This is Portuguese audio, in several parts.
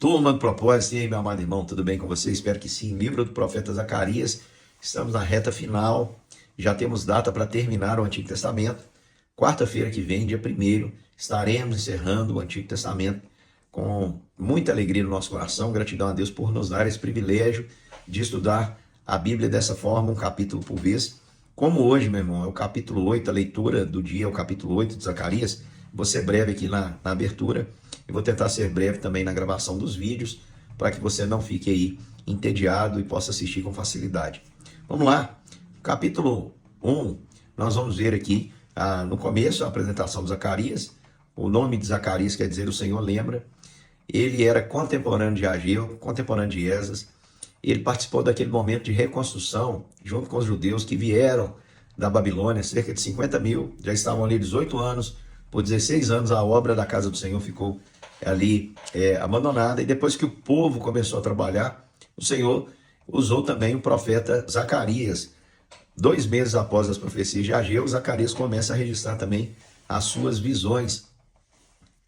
Turma do Propósito, e aí, meu amado irmão, tudo bem com você? Espero que sim. Livro do profeta Zacarias, estamos na reta final, já temos data para terminar o Antigo Testamento. Quarta-feira que vem, dia 1º, estaremos encerrando o Antigo Testamento com muita alegria no nosso coração. Gratidão a Deus por nos dar esse privilégio de estudar a Bíblia dessa forma, um capítulo por vez. Como hoje, meu irmão, é o capítulo 8, a leitura do dia é o capítulo 8 de Zacarias. Vou ser breve aqui na abertura. Eu vou tentar ser breve também na gravação dos vídeos, para que você não fique aí entediado e possa assistir com facilidade. Vamos lá, capítulo 1, nós vamos ver aqui, no começo, a apresentação de Zacarias. O nome de Zacarias quer dizer o Senhor lembra. Ele era contemporâneo de Ageu, contemporâneo de Esdras. Ele participou daquele momento de reconstrução, junto com os judeus que vieram da Babilônia, cerca de 50 mil, já estavam ali 18 anos, por 16 anos a obra da casa do Senhor ficou ali abandonada, e depois que o povo começou a trabalhar, o Senhor usou também o profeta Zacarias. 2 meses após as profecias de Ageu, Zacarias começa a registrar também as suas visões.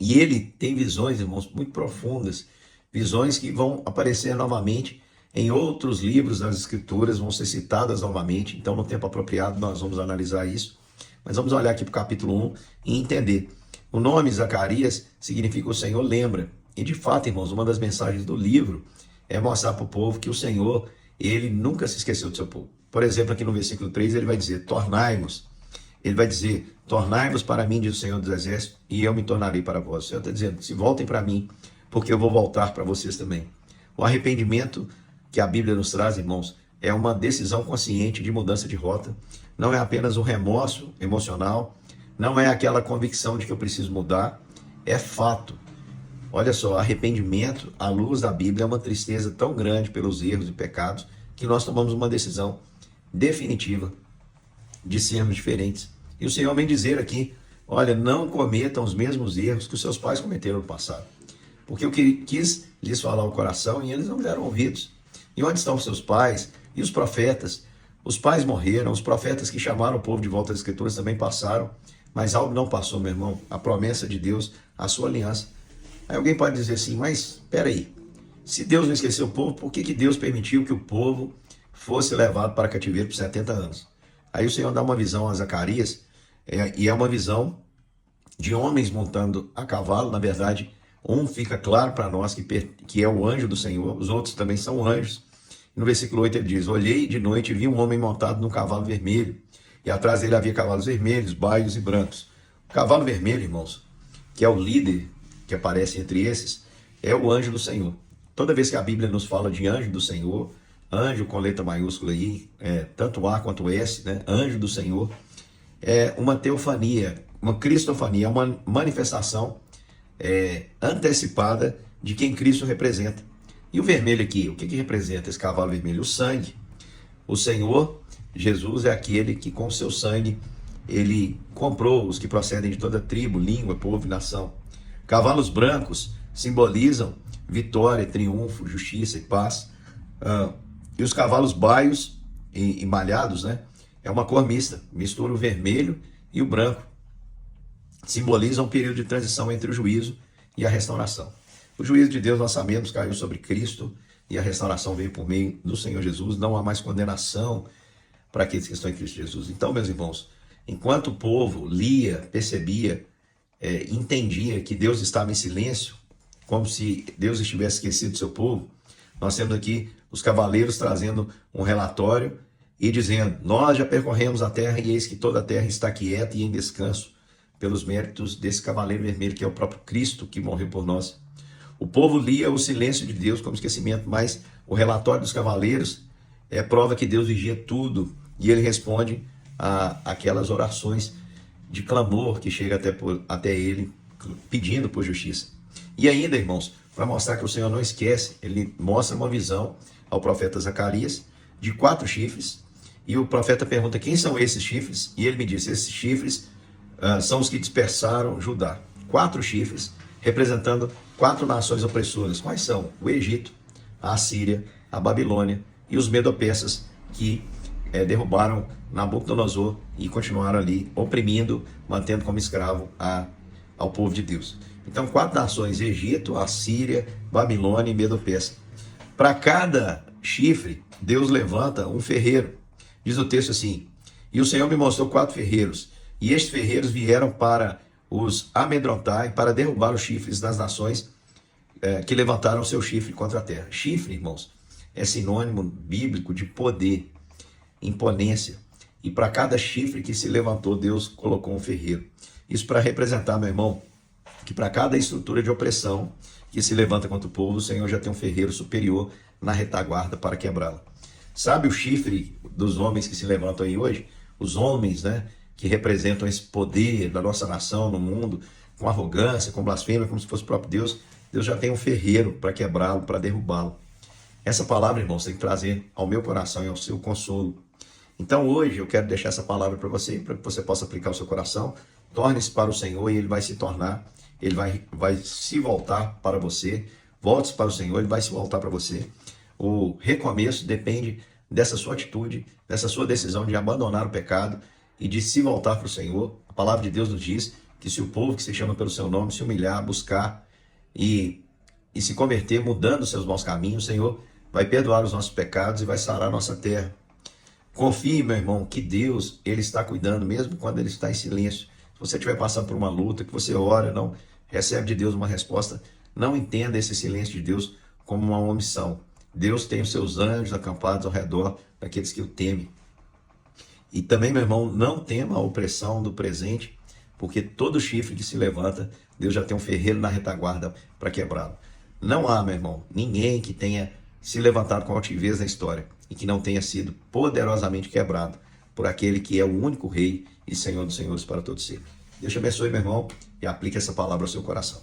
E ele tem visões, irmãos, muito profundas, visões que vão aparecer novamente em outros livros das Escrituras, vão ser citadas novamente. Então, no tempo apropriado, nós vamos analisar isso. Mas vamos olhar aqui para o capítulo 1 e entender. O nome Zacarias significa o Senhor lembra. E de fato, irmãos, uma das mensagens do livro é mostrar para o povo que o Senhor, ele nunca se esqueceu do seu povo. Por exemplo, aqui no versículo 3, ele vai dizer, tornai-vos. Ele vai dizer, tornai-vos para mim, diz o Senhor dos Exércitos, e eu me tornarei para vós. O Senhor está dizendo, se voltem para mim, porque eu vou voltar para vocês também. O arrependimento que a Bíblia nos traz, irmãos, é uma decisão consciente de mudança de rota. Não é apenas um remorso emocional, não é aquela convicção de que eu preciso mudar, é fato. Olha só, arrependimento, à luz da Bíblia, é uma tristeza tão grande pelos erros e pecados, que nós tomamos uma decisão definitiva de sermos diferentes. E o Senhor vem dizer aqui, olha, não cometam os mesmos erros que os seus pais cometeram no passado. Porque eu quis lhes falar o coração e eles não deram ouvidos. E onde estão os seus pais e os profetas? Os pais morreram, os profetas que chamaram o povo de volta às Escrituras também passaram, mas algo não passou, meu irmão, a promessa de Deus, a sua aliança. Aí alguém pode dizer assim, mas espera aí, se Deus não esqueceu o povo, por que Deus permitiu que o povo fosse levado para cativeiro por 70 anos? Aí o Senhor dá uma visão a Zacarias, e é uma visão de homens montando a cavalo. Na verdade, um fica claro para nós que é o anjo do Senhor, os outros também são anjos. No versículo 8 ele diz, olhei de noite e vi um homem montado num cavalo vermelho, e atrás dele havia cavalos vermelhos, baios e brancos. O cavalo vermelho, irmãos, que é o líder que aparece entre esses, é o anjo do Senhor. Toda vez que a Bíblia nos fala de anjo do Senhor, anjo com letra maiúscula aí, tanto A quanto S, né? Anjo do Senhor, é uma teofania, uma cristofania, é uma manifestação antecipada de quem Cristo representa. E o vermelho aqui, o que representa esse cavalo vermelho? O sangue. O Senhor Jesus é aquele que com o seu sangue ele comprou os que procedem de toda tribo, língua, povo e nação. Cavalos brancos simbolizam vitória, triunfo, justiça e paz. E os cavalos baios e malhados, né? É uma cor mista, mistura o vermelho e o branco. Simbolizam um período de transição entre o juízo e a restauração. O juízo de Deus, nós sabemos, caiu sobre Cristo e a restauração veio por meio do Senhor Jesus. Não há mais condenação para aqueles que estão em Cristo Jesus. Então, meus irmãos, enquanto o povo lia, percebia, entendia que Deus estava em silêncio, como se Deus estivesse esquecido do seu povo, nós temos aqui os cavaleiros trazendo um relatório e dizendo, nós já percorremos a terra e eis que toda a terra está quieta e em descanso, pelos méritos desse cavaleiro vermelho, que é o próprio Cristo que morreu por nós. O povo lia o silêncio de Deus como esquecimento, mas o relatório dos cavaleiros é prova que Deus vigia tudo, e ele responde a aquelas orações de clamor que chega até ele, pedindo por justiça. E ainda, irmãos, para mostrar que o Senhor não esquece, ele mostra uma visão ao profeta Zacarias de 4 chifres, e o profeta pergunta, quem são esses chifres? E ele me disse, esses chifres são os que dispersaram Judá. 4 chifres, representando 4 nações opressoras. Quais são? O Egito, a Assíria, a Babilônia e os Medo-Persas, que derrubaram Nabucodonosor e continuaram ali oprimindo, mantendo como escravo ao povo de Deus. Então, 4 nações: Egito, Assíria, Babilônia e Medo-Persa. Para cada chifre, Deus levanta um ferreiro. Diz o texto assim: e o Senhor me mostrou 4 ferreiros, e estes ferreiros vieram para os amedrontar e para derrubar os chifres das nações que levantaram seu chifre contra a terra. Chifre, irmãos, é sinônimo bíblico de poder, imponência. E para cada chifre que se levantou, Deus colocou um ferreiro. Isso para representar, meu irmão, que para cada estrutura de opressão que se levanta contra o povo, o Senhor já tem um ferreiro superior na retaguarda para quebrá-la. Sabe o chifre dos homens que se levantam aí hoje? Os homens, né, que representam esse poder da nossa nação no mundo, com arrogância, com blasfêmia, como se fosse o próprio Deus. Deus já tem um ferreiro para quebrá-lo, para derrubá-lo. Essa palavra, irmãos, tem que trazer ao meu coração e ao seu consolo. Então hoje eu quero deixar essa palavra para você que você possa aplicar ao seu coração. Torne-se para o Senhor e Ele vai se tornar, Ele vai se voltar para você. Volte-se para o Senhor, Ele vai se voltar para você. O recomeço depende dessa sua atitude, dessa sua decisão de abandonar o pecado e de se voltar para o Senhor. A palavra de Deus nos diz que se o povo que se chama pelo seu nome se humilhar, buscar e se converter, mudando seus maus caminhos, o Senhor vai perdoar os nossos pecados e vai sarar a nossa terra. Confie, meu irmão, que Deus, Ele está cuidando, mesmo quando Ele está em silêncio. Se você estiver passando por uma luta, que você ora, não recebe de Deus uma resposta, não entenda esse silêncio de Deus como uma omissão. Deus tem os seus anjos acampados ao redor daqueles que o temem. E também, meu irmão, não tema a opressão do presente, porque todo chifre que se levanta, Deus já tem um ferreiro na retaguarda para quebrá-lo. Não há, meu irmão, ninguém que tenha se levantado com altivez na história e que não tenha sido poderosamente quebrado por aquele que é o único Rei e Senhor dos Senhores para todos sempre. Deus te abençoe, meu irmão, e aplique essa palavra ao seu coração.